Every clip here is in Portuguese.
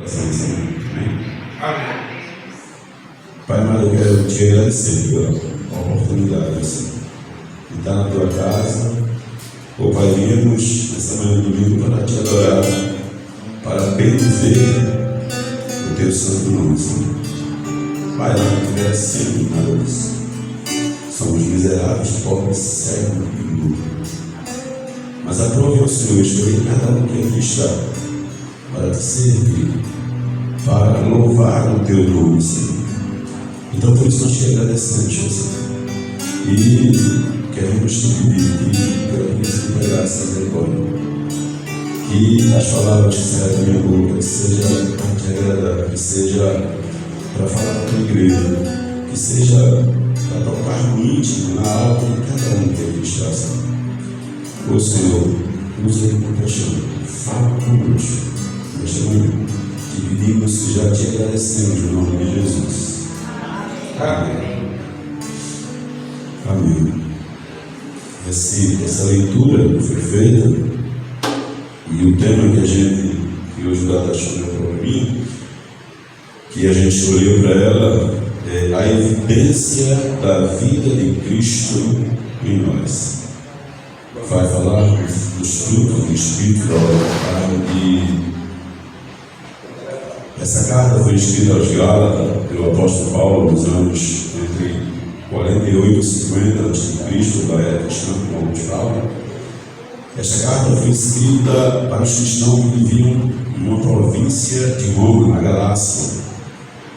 Amém. Pai amado, eu quero te agradecer pela oportunidade de estar na tua casa. Ô Pai, viemos nessa manhã do domingo para te adorar, para bendizer o teu santo nome, Senhor. Pai, nós te agradecemos, meu Deus. Somos miseráveis, pobres, cegos e nus. Mas aprove ao Senhor escolher cada um que aqui está para te servir, para louvar o teu nome, Senhor. Então por isso nós te agradecemos, Senhor. E queremos te pedir que pela tua graça e misericórdia, que as palavras que saem da minha boca, que seja para te agradar, que seja para falar para a tua igreja, que seja para tocar no íntimo, na alma de cada um que aqui está, Senhor. Ô Senhor, usa com compaixão, fala conosco. Nesta manhã, te pedimos e já te agradecemos no nome de Jesus. Amém. Amém. Essa leitura foi feita e o tema que hoje o Dada escolheu para mim, que a gente escolheu para ela, é a evidência da vida de Cristo em nós. Vai falar dos frutos do Espírito da obra. E essa carta foi escrita aos Gálatas pelo apóstolo Paulo nos anos entre 48 e 50 a.C., da era cristã, como alguns falam. Esta carta foi escrita para os cristãos que viviam numa província de Roma, na Galácia.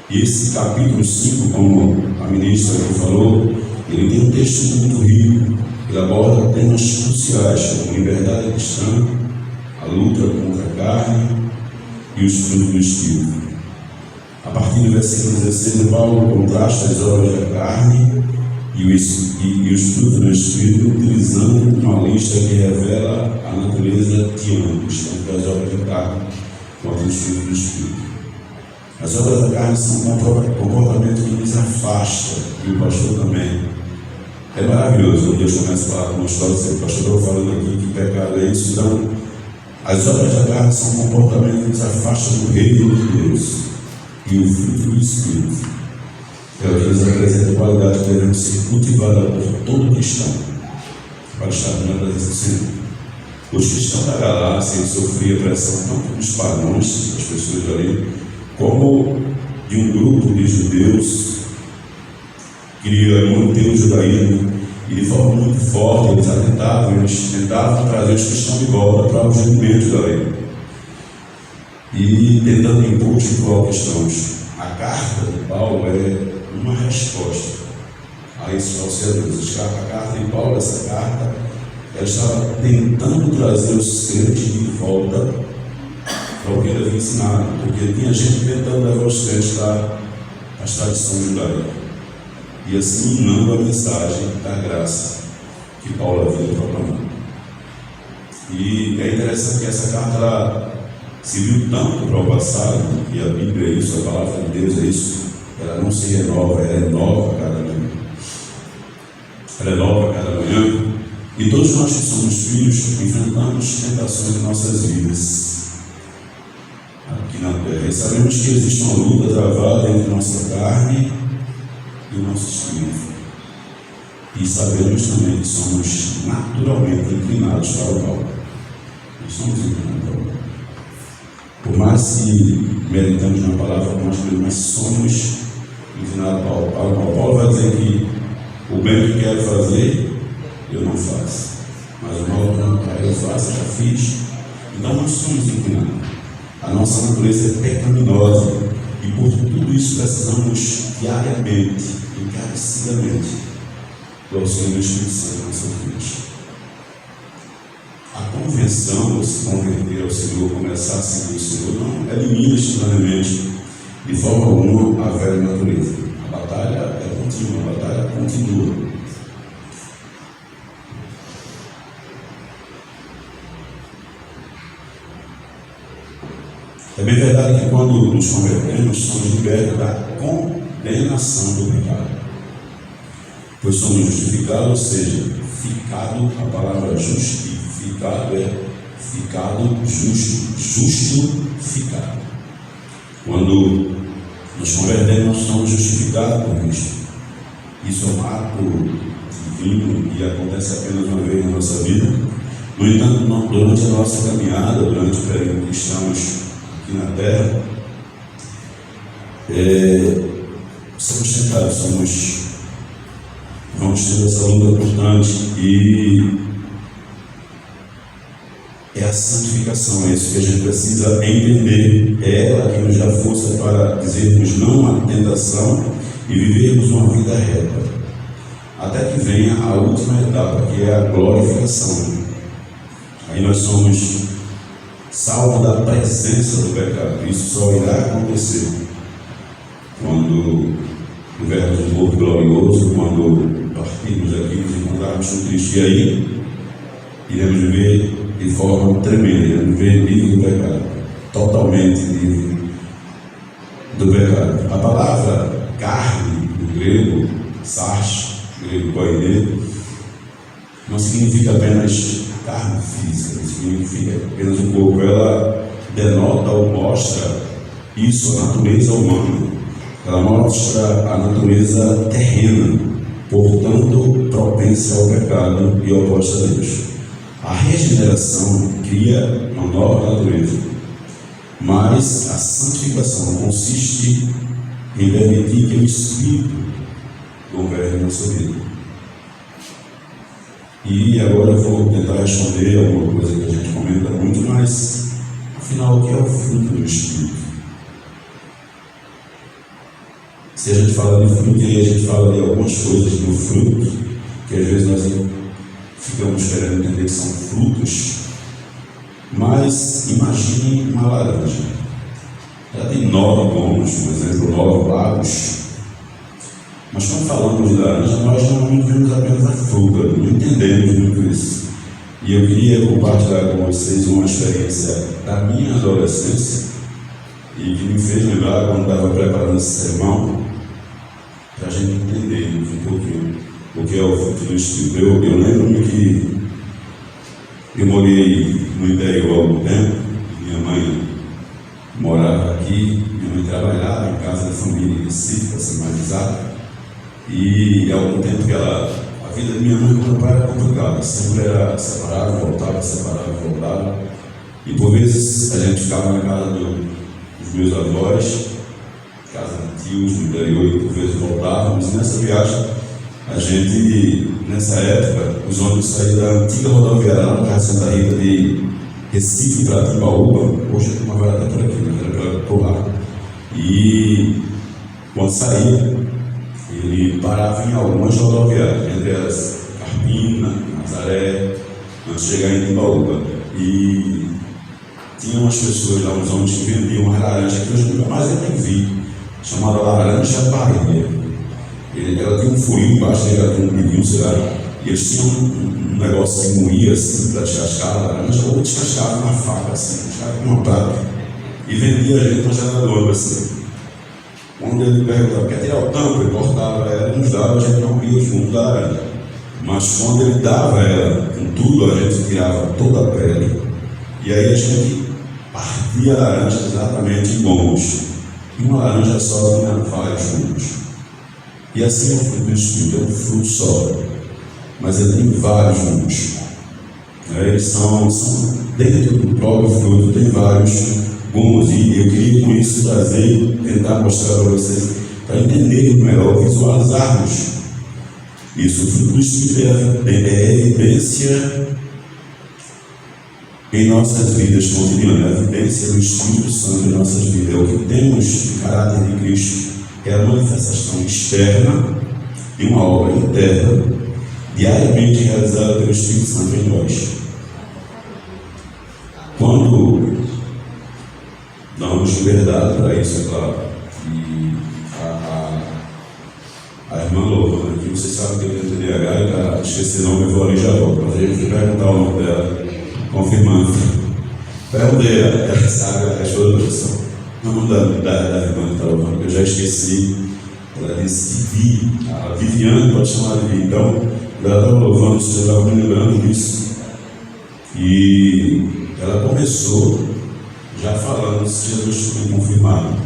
E esse capítulo 5, como a ministra aqui falou, ele tem um texto muito rico. Ele aborda temas cruciais como liberdade cristã, a luta contra a carne e os frutos do Espírito. A partir do versículo 16, Paulo contrasta as obras da carne e os frutos do Espírito, utilizando uma lista que revela a natureza de ambos, tanto as obras da carne quanto os frutos do Espírito. As obras da carne são comportamento que nos afasta, e o pastor também. É maravilhoso quando Deus começa a falar com uma história, o pastor estava falando aqui que pecado é isso. Então, as obras da carne são comportamentos que nos afastam do reino de Deus, e o fruto do Espírito é o que nos apresenta a qualidade que devemos ser cultivada por todo cristão, para estar na presença do Senhor. Os cristãos da Galácia sofriam pressão tanto dos pagãos, das pessoas ali, como de um grupo de judeus que queria manter o judaísmo, e de forma muito forte eles tentavam trazer os cristãos de volta para os rudimentos da lei, e tentando impor os rituais cristãos. A carta de Paulo é uma resposta a esses falseadores. A carta de Paulo, essa carta, ela estava tentando trazer os crentes de volta para o que ele havia ensinado, porque tinha gente tentando levar os crentes para as tradições judaicas, e assim minando a mensagem da graça que Paulo havia proclamado. E é interessante que essa carta ela serviu tanto para o passado, e a Bíblia é isso, a palavra de Deus é isso, ela não se renova, ela é nova a cada manhã. Ela é nova a cada manhã, e todos nós que somos filhos enfrentamos tentações em nossas vidas aqui na terra, e sabemos que existe uma luta travada entre nossa carne e o nosso espírito, e sabemos também que somos naturalmente inclinados para o mal. Nós somos inclinados para o mal. Por mais que meditamos na palavra, mas somos inclinados para o mal. Paulo vai dizer que o bem que quero fazer, eu não faço, mas o mal que não quero eu faço, já fiz. Então nós somos inclinados. A nossa natureza é pecaminosa, e por tudo isso precisamos diariamente, encarecidamente, do auxílio do Espírito Santo nas nossas vidas. A convenção, ou se converter ao Senhor, começar a seguir o Senhor, não elimina instantaneamente, de forma alguma, a velha natureza. A batalha é contínua, a batalha continua. É bem verdade que quando nos convertemos, somos libertos da condenação do pecado, pois somos justificados, ou seja, ficado, a palavra justificado é ficado justo, justificado. Quando nos convertemos, nós somos justificados por Cristo. Isso é um ato divino e acontece apenas uma vez na nossa vida. No entanto, durante a nossa caminhada, durante o período que estamos aqui na Terra, somos tentados, vamos ter essa luta constante, e é a santificação, é isso que a gente precisa entender. É ela que nos dá força para dizermos não à tentação e vivermos uma vida reta, até que venha a última etapa, que é a glorificação. Aí nós somos salvos da presença do pecado. Isso só irá acontecer quando tivermos um corpo glorioso, quando partirmos aqui, nos encontrarmos com Cristo. E aí iremos viver de forma tremenda, iremos viver livre do pecado, totalmente livre do pecado. A palavra carne, do grego, sarx, grego koine, não significa apenas carne física, significa apenas o corpo. Ela denota ou mostra isso, a natureza humana. Ela mostra a natureza terrena, portanto propensa ao pecado e oposta a Deus. A regeneração cria uma nova natureza, mas a santificação consiste em permitir que o Espírito governe nossa vida. E agora eu vou tentar responder alguma coisa que a gente comenta muito, mas afinal, o que é o fruto do Espírito? Se a gente fala de fruto, e a gente fala de algumas coisas do fruto, que às vezes nós ficamos querendo entender que são frutos, mas imagine uma laranja. Ela tem 9 gomos, por exemplo, 9 lagos. Mas quando falamos de laranja, nós normalmente vemos apenas a fruta, não entendemos muito isso. E eu queria compartilhar com vocês uma experiência da minha adolescência, e que me fez lembrar quando estava preparando esse sermão, para a gente entender um pouquinho o que é o fruto do Espírito. Eu lembro-me que eu morei no interior há algum tempo, minha mãe morava aqui, minha mãe trabalhava em casa da família em Recife, para ser mais exato, e há algum tempo que a vida de minha mãe com meu pai era complicada, sempre era separado, voltava, separado, voltava, e por vezes a gente ficava na casa dos meus avós, casa de tios no interior, e por vezes voltávamos. E nessa viagem, a gente, nessa época, os ônibus saíam da antiga rodoviária lá no Carro Santa Rita de Recife para Timbaúba. Hoje a turma vai até por aqui, mas era pela Torrada. E quando saía, ele parava em algumas rodoviárias, entre elas Carpina, Nazaré, antes de chegar em Timbaúba. E tinha umas pessoas lá, uns homens que vendiam uma laranja que hoje nunca mais eu nem vi, chamada laranja Bahia. Ela tinha um furinho embaixo dele, ela tinha um bilinho, sei lá, e eles tinham um negócio que moía assim para descascar a laranja, ou descascava uma faca assim, descascava com uma prata, e vendia a gente na janela do ônibus assim. Quando ele perguntava, quer tirar o tampo, ele cortava ela, nos dava, a gente não via o fundo da laranja. Mas quando ele dava ela com tudo, a gente tirava toda a pele, e aí a gente partia a laranja exatamente em gomos. E uma laranja só tinha vários gomos. E assim é o fruto do Espírito, é um fruto só, mas ele tem vários gomos. Eles são dentro do próprio fruto, tem vários gomos. E eu queria com isso tentar mostrar para vocês, para entenderem melhor, visualizarmos isso. O fruto do Espírito é evidência em nossas vidas cotidianas, a evidência do Espírito Santo em nossas vidas. É o que temos de caráter de Cristo, é a manifestação externa de uma obra interna, diariamente realizada pelo Espírito Santo em nós. Quando damos liberdade para isso, é claro, e a irmã Lohana, que vocês sabem que eu tenho TDAH, e para esquecer o nome eu vou ali já volto, mas eu vou perguntar o nome dela, confirmando. Perguntei, ela sabe a resposta. O nome da irmã que está louvando, que eu já esqueci. Ela disse a Viviane, pode chamar de Vivi. Então, ela estava louvando, você estava me lembrando disso. E ela começou já falando se Jesus foi confirmado.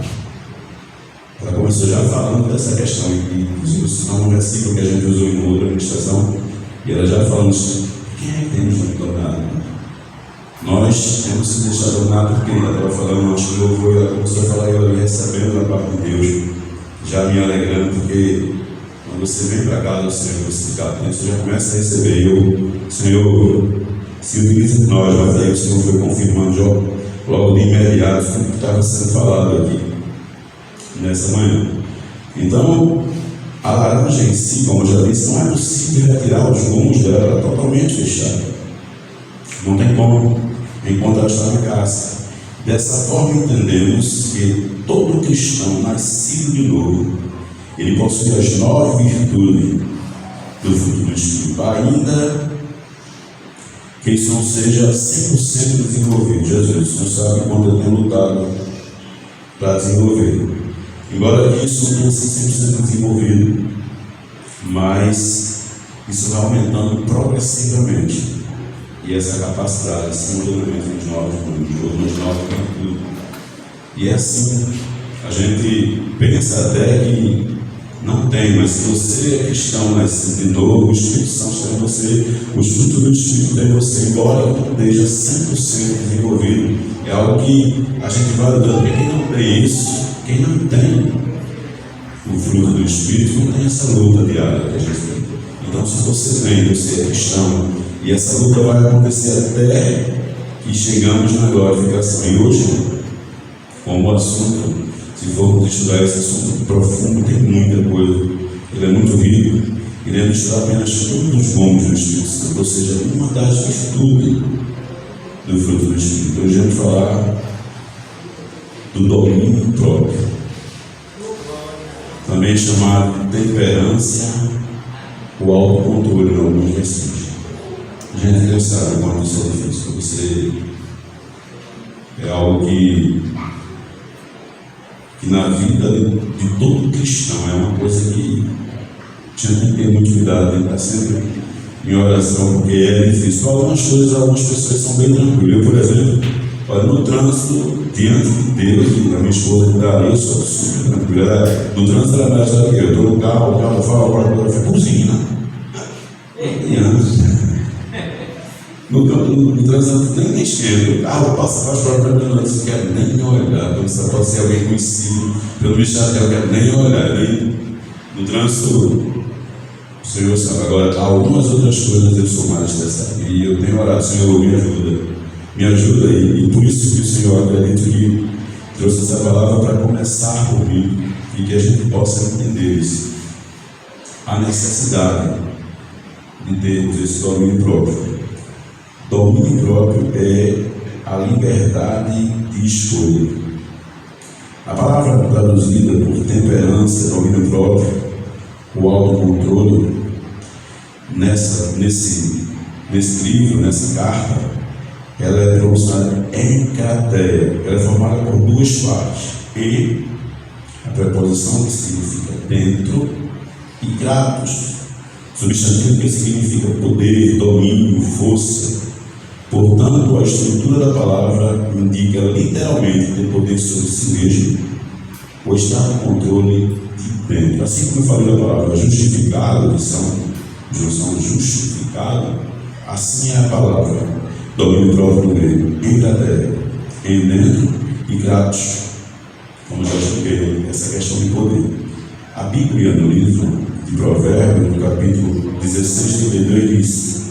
começou já falando dessa questão, e inclusive é um versículo que a gente usou em uma outra ministração, e ela já falando assim: quem é que tem nos dominado? Nós temos se deixado dominado porque ela estava falando, acho que louvor, ela começou a falar e eu recebendo da parte de Deus, já me alegrando, porque quando você vem para a casa do Senhor, você fica atento, você já começa a receber. E eu, Senhor, se utiliza de nós, mas aí o Senhor foi confirmando logo de imediato tudo que estava sendo falado aqui nessa manhã. Então, a laranja em si, como eu já disse, não é possível retirar os gomos dela totalmente fechada. Não tem como, enquanto ela está na casca. Dessa forma entendemos que todo cristão nascido de novo, ele possui as 9 virtudes do fruto do Espírito, ainda que isso não seja 100% desenvolvido. Jesus, o Senhor sabe quanto eu tenho lutado para desenvolver. Embora isso não tenha sido 100% desenvolvido, mas isso vai aumentando progressivamente. E essa capacidade, simultaneamente, nos 9 virtudes. E é assim, a gente pensa até que não tem, mas se você é cristão, nascido de novo, o Espírito Santo está em você, os frutos do Espírito está em você, embora não esteja 100% desenvolvido. É algo que a gente vai dando, porque quem não tem isso, quem não tem o fruto do Espírito, não tem essa luta diária que a gente tem. Então, se você vem, você é cristão, e essa luta vai acontecer até que chegamos na glorificação. E hoje, como assunto, se formos estudar esse assunto profundo, tem muita coisa, ele é muito rico, iremos estudar apenas um dos gomos do Espírito Santo, ou seja, uma das virtudes do fruto do Espírito. Hoje vamos falar do domínio próprio, também chamado de temperança ou autocontrole em alguns versículos. Gente, Deus sabe quanto isso é difícil para você. É algo que na vida de todo cristão é uma coisa que tinha que ter muito cuidado, tem que estar sempre em oração, porque é difícil. Algumas coisas, algumas pessoas são bem tranquilas. Eu, por exemplo, no trânsito, diante de Deus, e a minha esposa me dá, eu sou super tranquila. No trânsito, ela me ajuda aqui, eu estou no carro, o carro fala, agora eu fico buzina. No trânsito nem esquerdo, o carro passa mais para mim, eu não quero nem olhar, quando você pode ser alguém conhecido, pelo me chatear, eu quero nem olhar. No trânsito, o Senhor sabe. Agora, algumas outras coisas eu sou mais dessa, e eu tenho orado, Senhor, me ajuda, e por isso que o Senhor, acredito que trouxe essa palavra para começar por mim, e que a gente possa entender isso, a necessidade de termos esse domínio próprio. Domínio próprio é a liberdade de escolha. A palavra traduzida por temperança, domínio próprio, o autocontrole, nesse livro, nessa carta, ela é pronunciada enkrateia. Ela é formada por 2 partes. E, a preposição que significa dentro, e kratos, substantivo que significa poder, domínio, força. Portanto, a estrutura da palavra indica literalmente ter poder sobre si mesmo, ou estar no controle de dentro. Assim como eu falei da palavra justificado, que são justificado, assim é a palavra domínio próprio no meio, enkrateia, em dentro, e kratos, como já expliquei, essa questão de poder. A Bíblia, no livro de Provérbios, no capítulo 16:32, diz: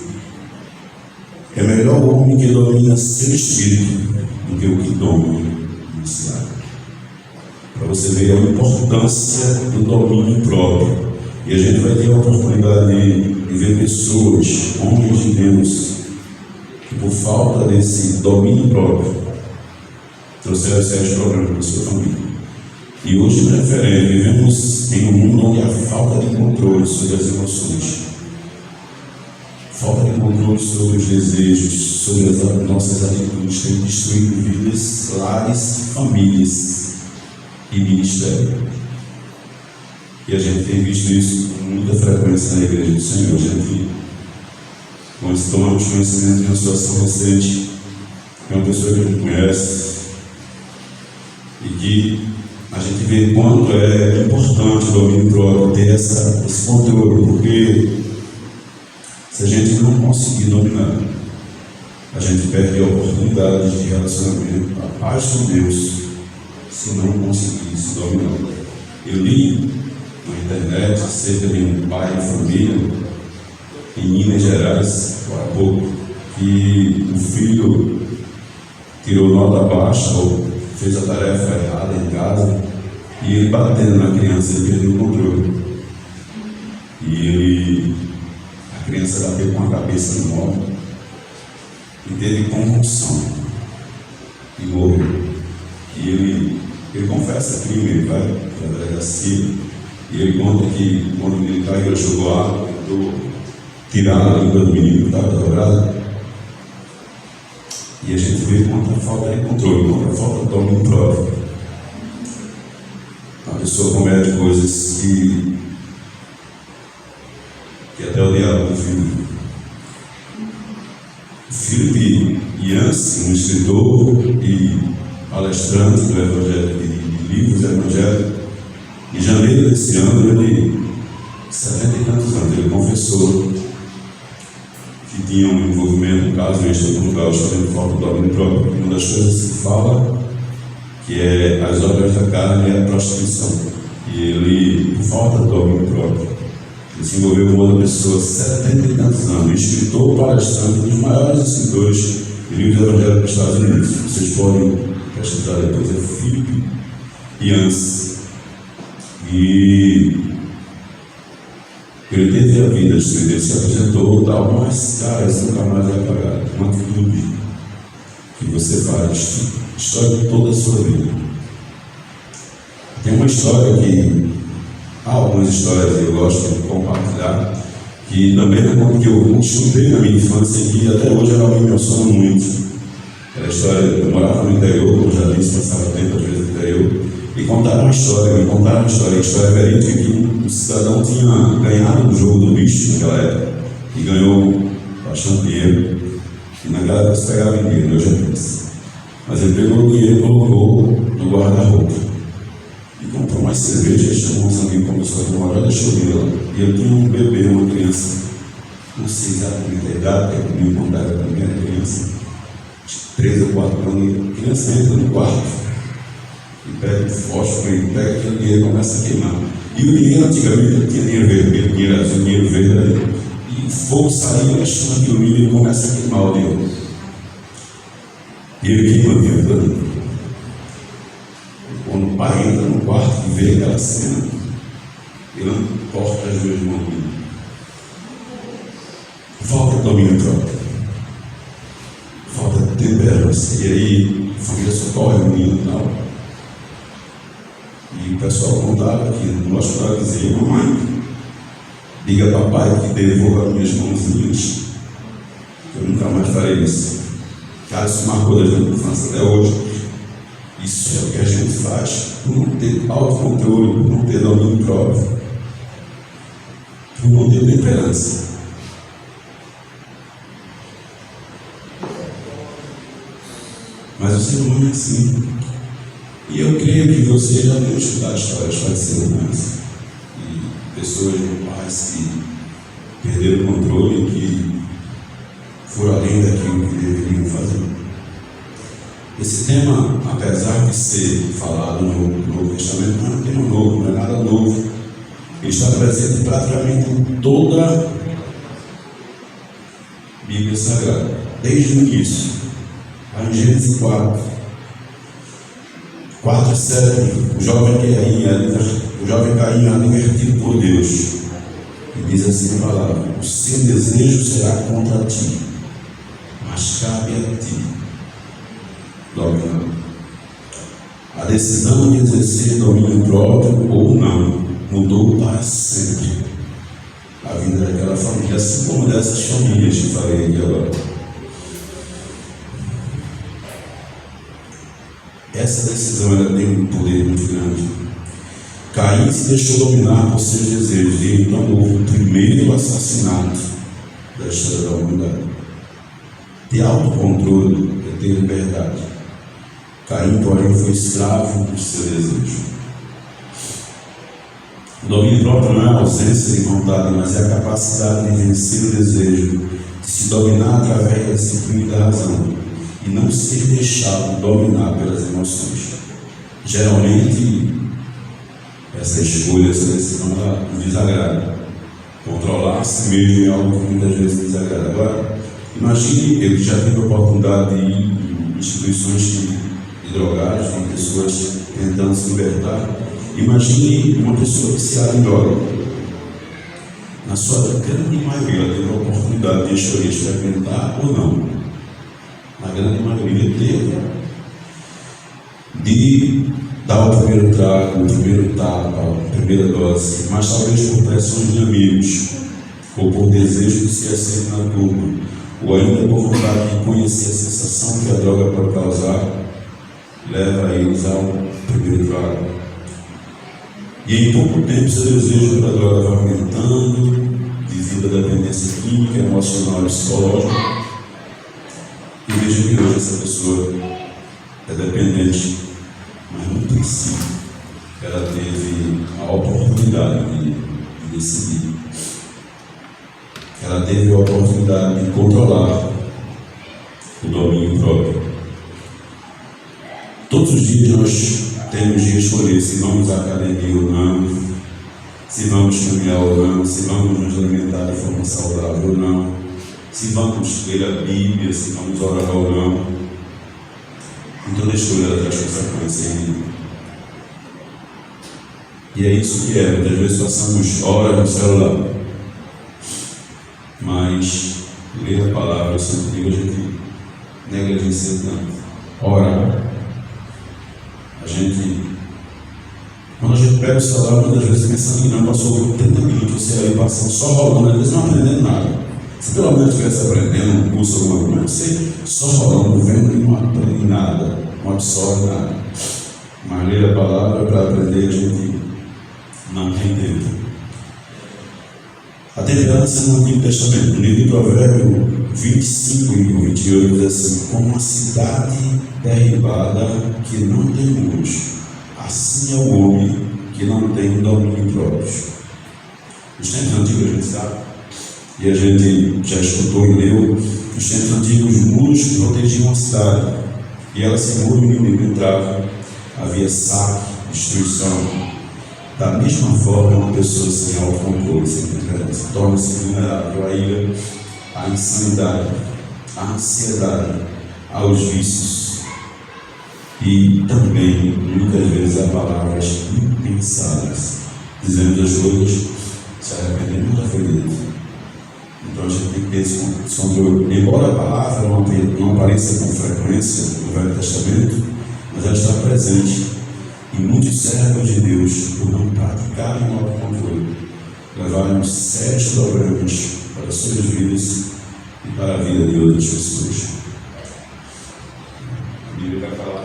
é melhor o homem que domina seu espírito do que o que domina o cidade. Para você ver a importância do domínio próprio. E a gente vai ter a oportunidade de ver pessoas, homens de Deus, que por falta desse domínio próprio trouxeram sérios problemas para a sua família. E hoje, preferente, vivemos em um mundo onde há falta de controle sobre as emoções, falta de controle sobre os desejos, sobre as nossas atitudes, tem destruído vidas, lares, famílias e ministério. E a gente tem visto isso com muita frequência na Igreja do Senhor. A gente, quando tomamos conhecimento de uma situação recente, é uma pessoa que a gente conhece e que a gente vê quanto é importante o domínio próprio, ter esse controle, porque se a gente não conseguir dominar, a gente perde a oportunidade de relacionamento, a paz com Deus, se não conseguir se dominar. Eu li na internet acerca de um pai de família em Minas Gerais, há pouco, que o filho tirou nota baixa ou fez a tarefa errada em casa e ele batendo na criança, ele perdeu o controle. E a criança bateu com a cabeça no móvel e teve convulsão e morreu. E ele confessa crime, ele vai para a delegacia e ele conta que quando o militar jogou água, tentou tirar a língua do menino que estava dobrado. E a gente vê quanta falta de controle, quanta falta de domínio próprio. A pessoa comete coisas que até o diabo viu. Filipe Yancey, um escritor e palestrante do Evangelho, de livros evangélicos, em janeiro desse ano, ele, 70 e tantos anos, ele confessou que tinha um envolvimento, no caso, extraconjugal, chamando falta de domínio próprio. Uma das coisas que fala que é as obras da carne é a prostituição. E ele, por falta de domínio próprio, ele se envolveu com outra pessoa, 70 e tantos anos, escritor, palestrante, um dos maiores escritores de livros evangélicos dos Estados Unidos. Vocês podem pesquisar depois, é Filipe Yancey. E ele teve a vida destruída, ele se apresentou tal, mas, cara, isso nunca mais vai pagar. Uma atitude que você faz, história de toda a sua vida. Tem uma história que, algumas histórias eu gosto de compartilhar, que também é uma que eu estudei na minha infância e até hoje ela me emociona muito. É a história, eu morava no interior, como já disse, passava tempo às vezes no interior, e contaram uma história verídica, que um cidadão tinha ganhado um jogo do bicho naquela época, e ganhou bastante dinheiro, e naquela época você pegava dinheiro, eu já disse. Mas ele pegou o dinheiro e colocou no guarda-roupa, e comprou mais cerveja, chamou uns amigos, começou a tomar, já deixou ele lá. E ele tinha um bebê, uma criança, não sei exatamente a idade, que comigo contaram também, a criança, 3 ou 4 anos, a criança entra no quarto, e pega o fósforo, e pega aquele dinheiro e começa a queimar. E o dinheiro, antigamente, não tinha dinheiro vermelho, dinheiro azul, dinheiro verde, e o fogo saía, a chama de milho e começa a queimar o dinheiro. E ele queima o dinheiro todo. Quando o pai entra no quarto e vê aquela cena, ele não corta as duas mãos. Falta de domínio próprio, falta de temperança. E aí a família socorre o menino e tal. E o pessoal contava que no hospital dizia: mamãe, diga a papai que devolva as minhas mãozinhas, eu nunca mais farei isso. Cara, isso marcou da gente na infância até hoje. Isso é o que a gente faz por não ter autocontrole, por não ter domínio próprio, por não ter temperança. Mas o ser humano é assim. E eu creio que você já deve estudar histórias de ser humanos e pessoas normais que perderam o controle e que foram além daquilo que deveriam fazer. Esse tema, apesar de ser falado no Novo Testamento, não é um tema novo, não é nada novo. Ele está presente praticamente em toda a Bíblia Sagrada, desde o início. Em Gênesis 4:7, o jovem Caim é advertido por Deus, e diz assim a palavra: o seu desejo será contra ti, mas cabe a ti dominar. A decisão de exercer domínio próprio ou não mudou para sempre a vida daquela família, assim como dessas famílias que falei aqui agora. Essa decisão ela tem um poder muito grande. Caim se deixou dominar por seus desejos, e então houve o primeiro assassinato da história da humanidade. Ter autocontrole é ter liberdade. Caim, porém, foi escravo do seu desejo. Domínio próprio não é a ausência de vontade, mas é a capacidade de vencer o desejo, de se dominar através da disciplina e da razão, e não ser deixado dominar pelas emoções. Geralmente, essa escolha, essa decisão, nos desagrada. Controlar a si mesmo é algo que muitas vezes nos desagrada. Agora, imagine, eu já tive a oportunidade de ir em instituições de drogados, de pessoas tentando se libertar. Imagine uma pessoa viciada em droga. Na sua grande maioria, ela teve a oportunidade de escolher experimentar ou não. Na grande maioria teve de dar o primeiro trago, o primeiro tapa, a primeira dose, mas talvez por pressões de amigos, ou por desejo de ser aceito na turma, ou ainda por vontade de conhecer a sensação que a droga pode causar, leva a eles ao primeiro trago. E em pouco tempo seu desejo pela droga vai aumentando, devido à dependência química, emocional e psicológica. E veja que hoje essa pessoa é dependente, mas no princípio ela teve a oportunidade de decidir. Ela teve a oportunidade de controlar o domínio próprio. Todos os dias nós temos de escolher se vamos à academia ou não, se vamos caminhar ou não, se vamos nos alimentar de forma saudável ou não, se vamos ler a Bíblia, se vamos orar ou não. Em toda escolha ela traz consequências. E é isso que é. Muitas vezes passamos horas no celular, mas ler a palavra, eu sempre digo, a gente negligencia tanto. Orar. Quando a gente pega o celular, muitas vezes pensando que não, passou 30 minutos você aí passando só rolando, às vezes não aprendendo nada. Se pelo menos estivesse aprendendo um curso ou alguma coisa, você só rolando, vendo e não aprende nada, não absorve nada. Mas ler a palavra para aprender a gente não tem tempo. A temperança no Antigo Testamento, no livro de Provérbios 25 e 28, diz assim: como uma cidade derribada que não tem muros, assim é o homem que não tem domínio próprio. Nos tempos antigos a gente sabe, e a gente já escutou e leu, nos tempos antigos os muros protegiam a cidade, e ela sem muro o inimigo entrava, havia saque, destruição. Da mesma forma, uma pessoa sem autocontrole, sem temperança, torna-se vulnerável à ira, à insanidade, à ansiedade, aos vícios e também, muitas vezes, a palavras impensadas, dizendo as coisas, se arrepender nunca foi dito. Então a gente tem que ter esse controle. Embora a palavra não apareça com frequência no Velho Testamento, mas ela está presente. E muitos servos de Deus, por não praticarem o autocontrole, levaram sérios problemas para as suas vidas e para a vida de outras pessoas. A Bíblia vai falar.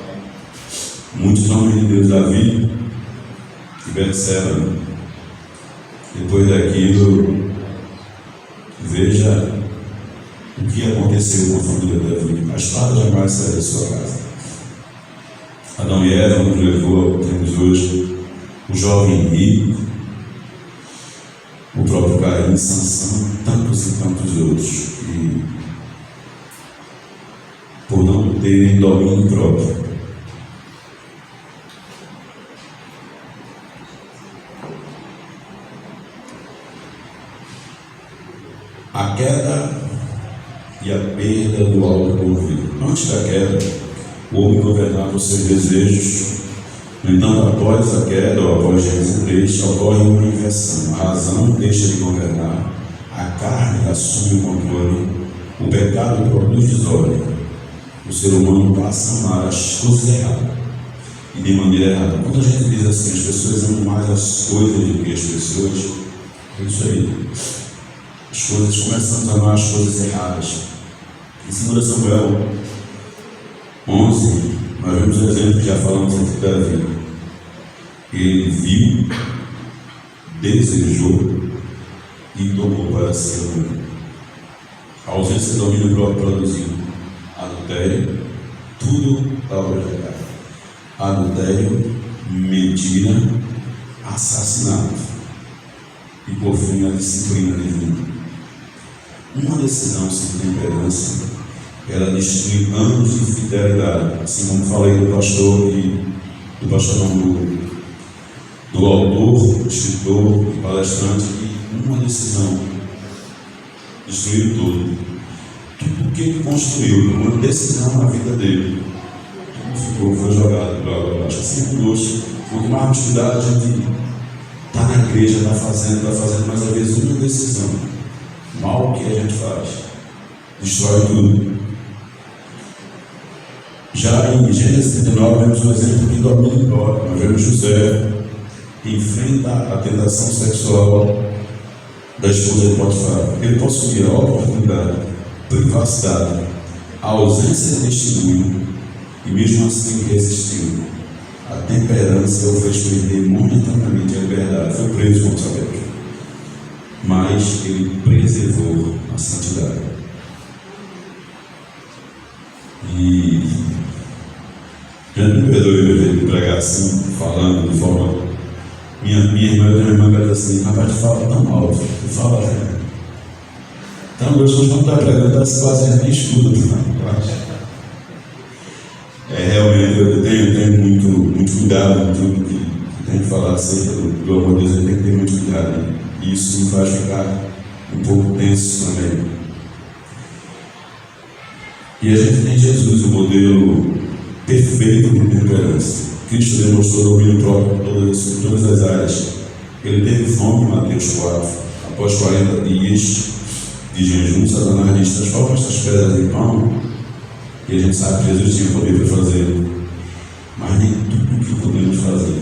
Muitos homens de Deus, Davi e Betseba, depois daquilo, veja o que aconteceu com a família de Davi. A espada jamais saiu da sua casa. Adão e Eva nos levou, temos hoje o jovem rico, o próprio Caim, Sansão, tantos e tantos outros, que por não terem domínio próprio, a queda e a perda do autocontrole. Antes da queda, o homem governava os seus desejos. No entanto, após a queda, ou após Gênesis 3, ocorre uma inversão. A razão deixa de governar, a carne assume o controle, o pecado produz desordem. O ser humano passa a amar as coisas erradas e de maneira errada. Quando a gente diz assim, as pessoas amam mais as coisas do que as pessoas, é isso aí. As coisas, começamos a amar as coisas erradas. Em 2 Samuel 11, nós vemos o exemplo que já falamos aqui de Davi. Ele viu, desejou e tomou para si a mulher. A ausência de domínio próprio produziu adultério, tudo da obra de pecado. Adultério, mentira, assassinato. e por fim a disciplina divina. Uma decisão sem temperança, ela destrui anos de fidelidade, assim como falei do pastor do autor, escritor e palestrante, que uma decisão destruiu tudo. Tudo que ele construiu, uma decisão na vida dele, tudo foi jogado para água abaixo. Assim conosco, quanto mais cuidado a gente está na igreja, está fazendo, mas às vezes uma decisão, mal que a gente faz, destrói tudo. Já em Gênesis 39, vemos um exemplo que domina embora. Nós vemos José que enfrenta a tentação sexual da esposa de Potifar. Ele possuía a oportunidade, privacidade, a ausência de testemunho, e mesmo assim ele resistiu. A temperança o fez perder momentaneamente a liberdade. Foi preso, como sabemos, mas ele preservou a santidade. E já me perdoe de pregar assim, falando de forma. Minha irmã, eu tenho uma irmã que diz assim: rapaz, tu fala tão alto, tu fala. Então, meus irmãos não estão pregando, quase nem escuta. Realmente eu tenho muito cuidado com tudo que tenho que falar acerca do amor de Deus. Eu tenho que ter muito cuidado. E isso me faz ficar um pouco tenso também. E a gente tem Jesus, o modelo perfeito de temperança. Cristo demonstrou domínio próprio em todas as áreas. Ele teve fome em Mateus 4. Após 40 dias de jejum, Satanás diz: transforma estas pedras em pão. E a gente sabe que Jesus tinha poder para fazer, mas nem tudo o que podemos fazer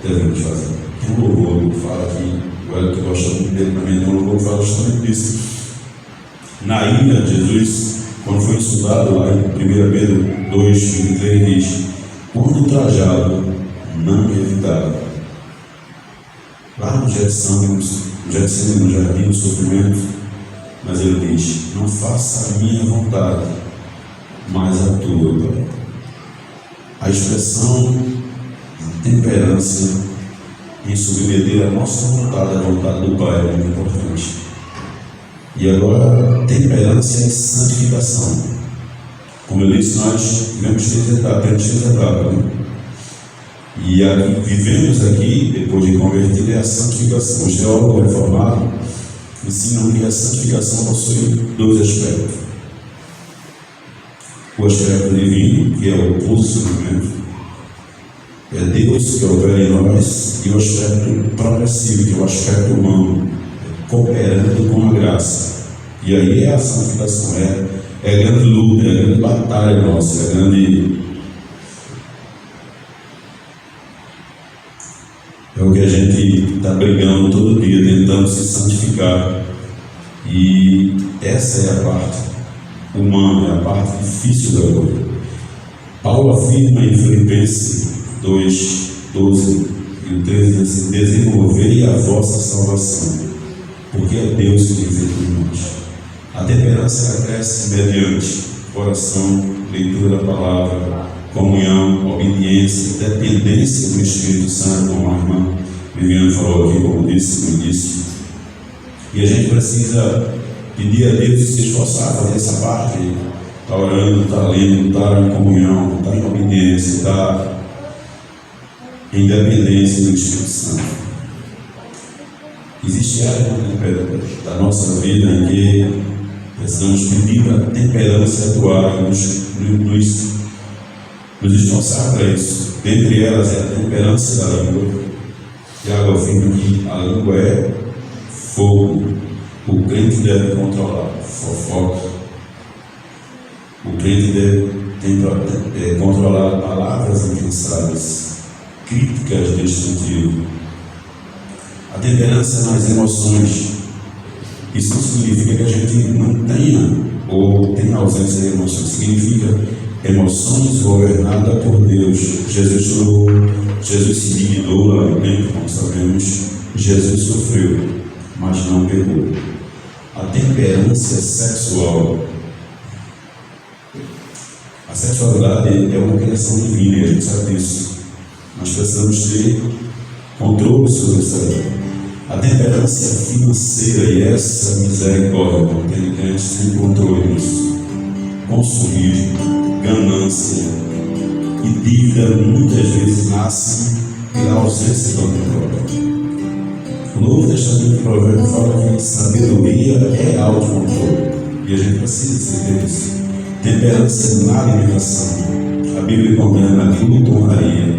devemos fazer. Tem um louvor que fala aqui, o Hélio que gosta muito dele também, tem um louvor que fala justamente disso. Na ilha, Jesus, quando foi insultado lá em 1 Pedro 2:23, diz: quando trajado, não me evitava. Lá no Getsemane, no jardim do sofrimento, mas ele diz: não faça a minha vontade, mas a tua, Pai. A expressão de temperança em submeter a nossa vontade à vontade do Pai é muito importante. E agora, temperança e santificação. Como eu disse, nós tivemos três etapas, né? E aqui, vivemos aqui, depois de convertido, é a santificação. Os teólogos reformados ensinam que a santificação possui dois aspectos: o aspecto divino, que é o posicionamento, é Deus que opera em nós, e o aspecto progressivo, que é o aspecto humano, cooperando com a graça. E aí é a santificação, é a grande luta, é a grande batalha nossa, é a grande. É o que a gente está brigando todo dia, tentando se santificar. E essa é a parte humana, é a parte difícil da coisa. Paulo afirma em Filipenses 2:12 e o 13 assim: desenvolvei a vossa salvação, porque é Deus que tem feito em nós. A temperança cresce mediante oração, leitura da palavra, comunhão, obediência, dependência do Espírito Santo, como a irmã Viviane falou aqui, como disse. E a gente precisa pedir a Deus e se esforçar a fazer essa parte. Está orando, está lendo, está em comunhão, está em obediência, está em dependência do Espírito Santo. Existe área da nossa vida em que precisamos pedir para a temperança atuar e nos esforçar para isso. Dentre elas é a temperança da língua. Tiago afirma que a língua é fogo. O crente deve controlar fofoca. O crente deve controlar palavras impensadas, críticas destrutivas. A temperança nas emoções. Isso não significa que a gente não tenha ou tenha ausência de emoções. Significa emoções governadas por Deus. Jesus se dignou lá no tempo, como sabemos. Jesus sofreu, mas não pecou. A temperança sexual. A sexualidade é uma criação divina, e a gente sabe disso. Nós precisamos ter controle sobre essa A temperança financeira e essa misericórdia, porque ele tem sem controle nisso. Consumismo, ganância e dívida muitas vezes nascem pela ausência do controle. O Novo Testamento de Provérbios fala que sabedoria é autocontrole, e a gente precisa saber isso. Temperança na alimentação. A Bíblia condena a glutonaria.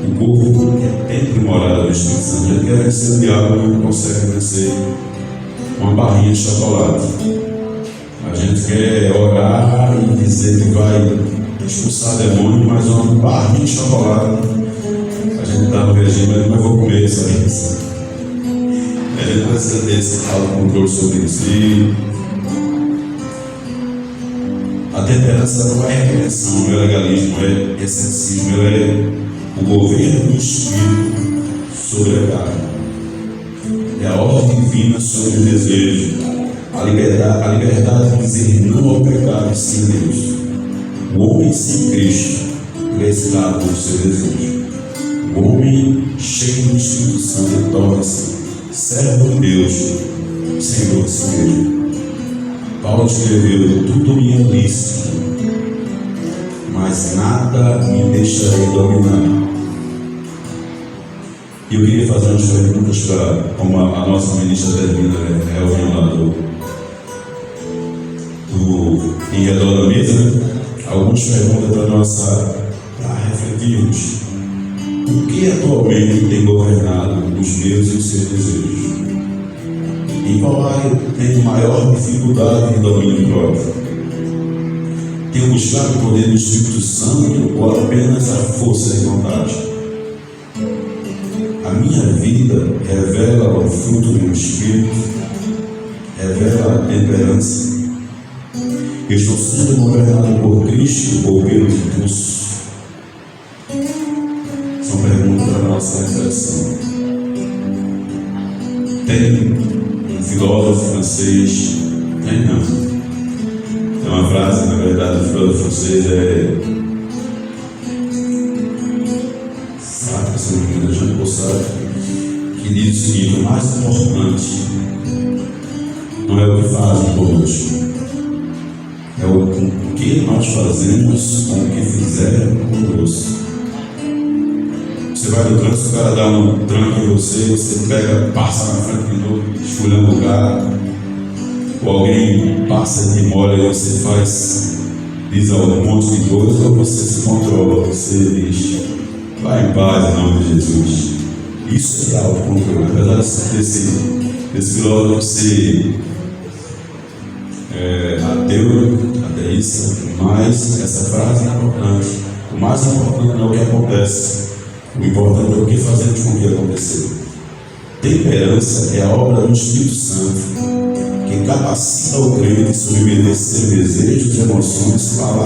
O corpo é templo morada do Espírito Santo. A gente quer vencer o diabo, mas não consegue vencer uma barrinha de chocolate. A gente quer orar e dizer que vai expulsar demônio, mas uma barrinha de chocolate. A gente está no regime, mas não vou comer isso aí. A gente precisa ter esse autocontrole sobre isso. E a temperança não é repressão, não é legalismo, é excessismo, é o governo do Espírito sobre a carne. É a ordem divina sobre o desejo. A liberdade de dizer não ao pecado sem Deus. O homem sem Cristo é escravo do seu desejo. O homem cheio do Espírito Santo torna-se servo de Deus, Senhor de si mesmo. Paulo escreveu: tudo me é lícito, mas nada me deixarei dominar. E eu queria fazer umas perguntas para, como a nossa ministra termina, Elvin, lá em redor da mesa, né? Algumas perguntas para refletirmos. O que atualmente tem governado os meus e os seus desejos? Em qual área eu tenho maior dificuldade de domínio próprio? Tenho buscado o poder do Espírito Santo ou apenas a força de vontade? A minha vida revela o fruto do meu Espírito, revela a temperança. Eu estou sendo governado por Cristo ou pelo impulso? São perguntas para a nossa reflexão. Tem um filósofo francês? Tem não. Tem uma frase, na verdade, do filósofo francês Sartre, se não me engano, Jean Paul Sartre, que diz o seguinte: o mais importante não é o que fazem conosco, é o que nós fazemos com o que fizeram conosco. Você vai no trânsito, o cara dá um tranco em você pega, passa na frente de novo, escolhendo o lugar, ou alguém passa e te molha e você diz um monte de coisa, ou você se controla, você diz: vai em paz em nome de Jesus. Isso é autocontrole. Apesar desse filósofo ser ateísta, mas essa frase é importante. O mais importante não é o que acontece, o importante é o que fazemos com o que aconteceu. Temperança é a obra do Espírito Santo, que capacita o crente a submeter seus desejos, emoções, palavras